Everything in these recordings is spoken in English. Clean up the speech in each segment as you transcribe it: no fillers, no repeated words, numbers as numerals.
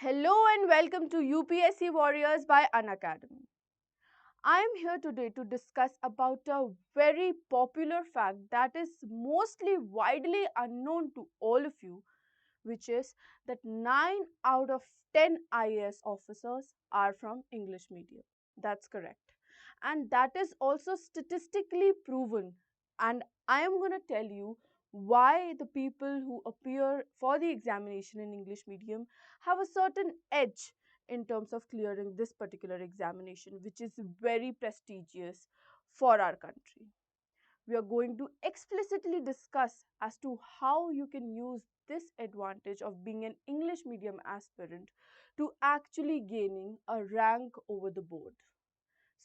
Hello and welcome to UPSC Warriors by Unacademy. I am here today to discuss about a very popular fact that is mostly widely unknown to all of you, which is that 9 out of 10 IAS officers are from English medium. That's correct. And that is also statistically proven. And I am going to tell you why the people who appear for the examination in English medium have a certain edge in terms of clearing this particular examination, which is very prestigious for our country. We are going to explicitly discuss as to how you can use this advantage of being an English medium aspirant to actually gaining a rank over the board.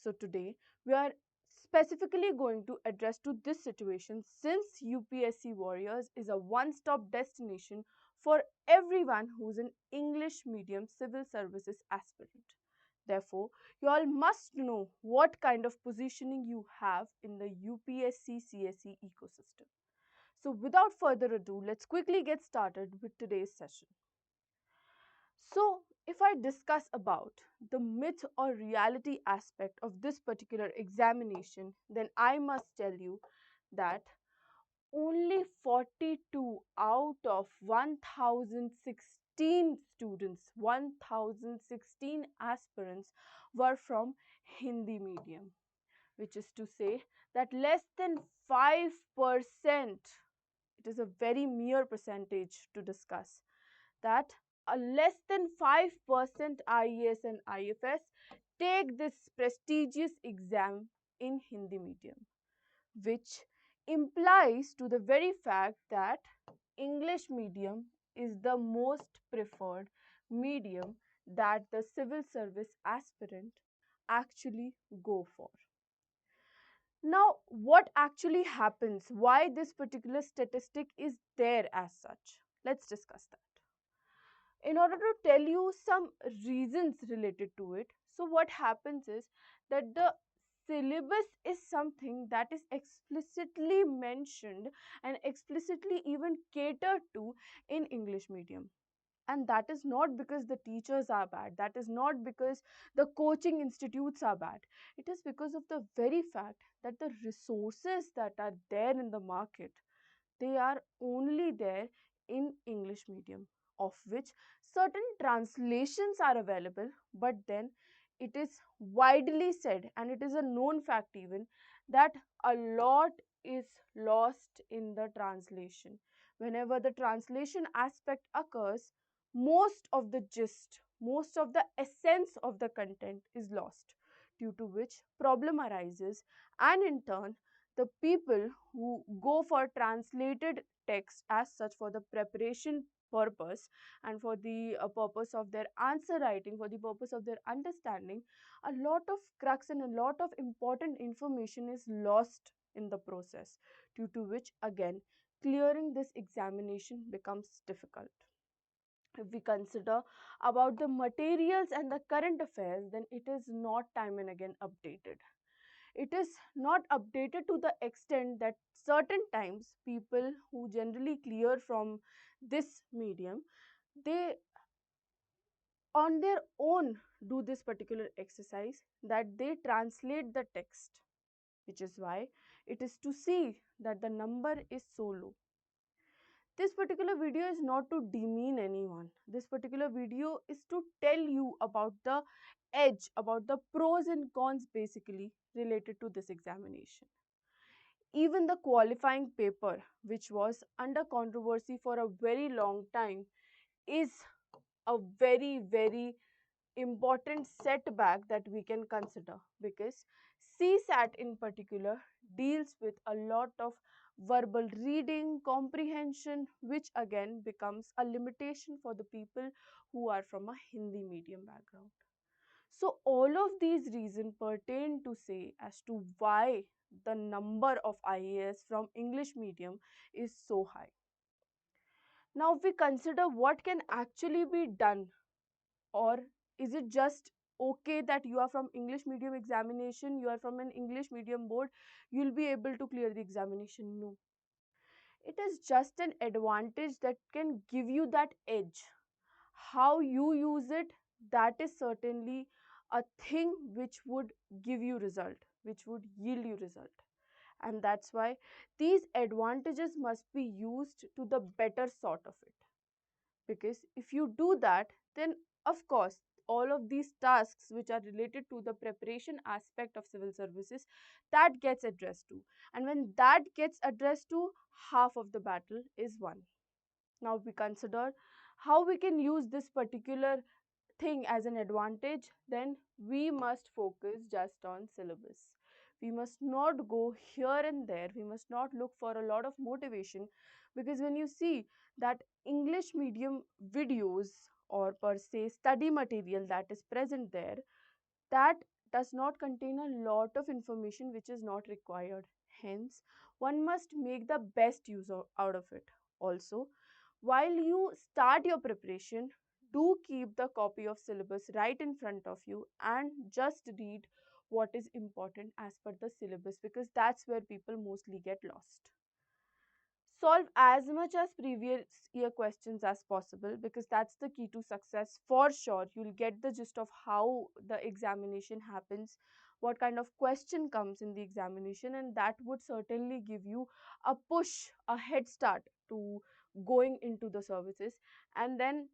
So today we are specifically going to address to this situation since UPSC Warriors is a one-stop destination for everyone who's an English medium civil services aspirant. Therefore, you all must know what kind of positioning you have in the UPSC CSE ecosystem. So without further ado, let's quickly get started with today's session. So, if I discuss about the myth or reality aspect of this particular examination, then I must tell you that only 42 out of 1016 students, 1016 aspirants were from Hindi medium, which is to say that less than 5%, it is a very mere percentage to discuss, that a less than 5% IAS and IFS take this prestigious exam in Hindi medium, which implies to the very fact that English medium is the most preferred medium that the civil service aspirant actually go for. Now, what actually happens? Why this particular statistic is there as such? Let's discuss that. In order to tell you some reasons related to it, so what happens is that the syllabus is something that is explicitly mentioned and explicitly even catered to in English medium. And that is not because the teachers are bad, that is not because the coaching institutes are bad. It is because of the very fact that the resources that are there in the market, they are only there in English medium, of which certain translations are available, but then it is widely said and it is a known fact even that a lot is lost in the translation. Whenever the translation aspect occurs, most of the gist, most of the essence of the content is lost, due to which problem arises, and in turn the people who go for translated text as such for the preparation purpose and for the purpose of their answer writing, for the purpose of their understanding, a lot of crux and a lot of important information is lost in the process, due to which again clearing this examination becomes difficult. If we consider about the materials and the current affairs, then it is not time and again updated. It is not updated to the extent that certain times people who generally clear from this medium, they on their own do this particular exercise, that they translate the text, which is why it is to see that the number is so low. This particular video is not to demean anyone. This particular video is to tell you about the edge, about the pros and cons basically related to this examination. Even the qualifying paper, which was under controversy for a very long time, is a very important setback that we can consider, because CSAT in particular deals with a lot of verbal reading comprehension, which again becomes a limitation for the people who are from a Hindi medium background. So all of these reasons pertain to say as to why the number of IAS from English medium is so high. Now if we consider what can actually be done, or is it just okay that you are from English medium examination, you are from an English medium board, you'll be able to clear the examination? No. It is just an advantage that can give you that edge. how you use it, that is certainly a thing which would give you result, which would yield you result. And that's why these advantages must be used to the better sort of it, because if you do that, then of course all of these tasks which are related to the preparation aspect of civil services, that gets addressed to. And when that gets addressed to, half of the battle is won. Now we consider how we can use this particular thing as an advantage. Then we must focus just on syllabus. We must not go here and there, we must not look for a lot of motivation, because when you see that English medium videos or per se study material that is present there, that does not contain a lot of information which is not required. Hence, one must make the best use out of it. Also, while you start your preparation, do keep the copy of syllabus right in front of you and just read what is important as per the syllabus, because that's where people mostly get lost. Solve as much as previous year questions as possible, because that's the key to success for sure. You'll get the gist of how the examination happens, what kind of question comes in the examination, and that would certainly give you a push, a head start to going into the services. And then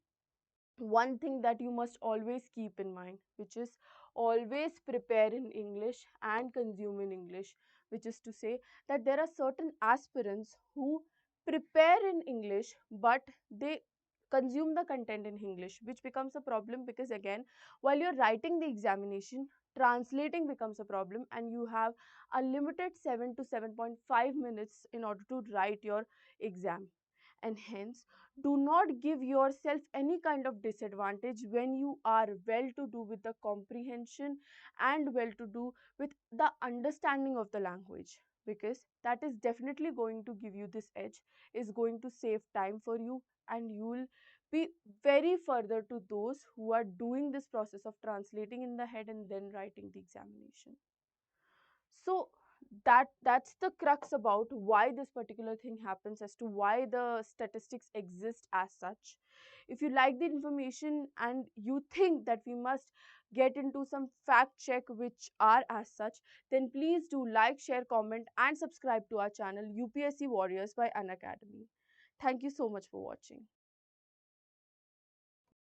one thing that you must always keep in mind, which is always prepare in English and consume in English, which is to say that there are certain aspirants who prepare in English but they consume the content in English, which becomes a problem, because again, while you're writing the examination, translating becomes a problem, and you have a limited 7 to 7.5 minutes in order to write your exam. And hence, do not give yourself any kind of disadvantage when you are well to do with the comprehension and well to do with the understanding of the language, because that is definitely going to give you this edge, is going to save time for you, and you will be very further to those who are doing this process of translating in the head and then writing the examination. So that's the crux about why this particular thing happens, as to why the statistics exist as such. If you like the information and you think that we must get into some fact check which are as such, then please do like, share, comment and subscribe to our channel UPSC Warriors by Unacademy. Thank you so much for watching.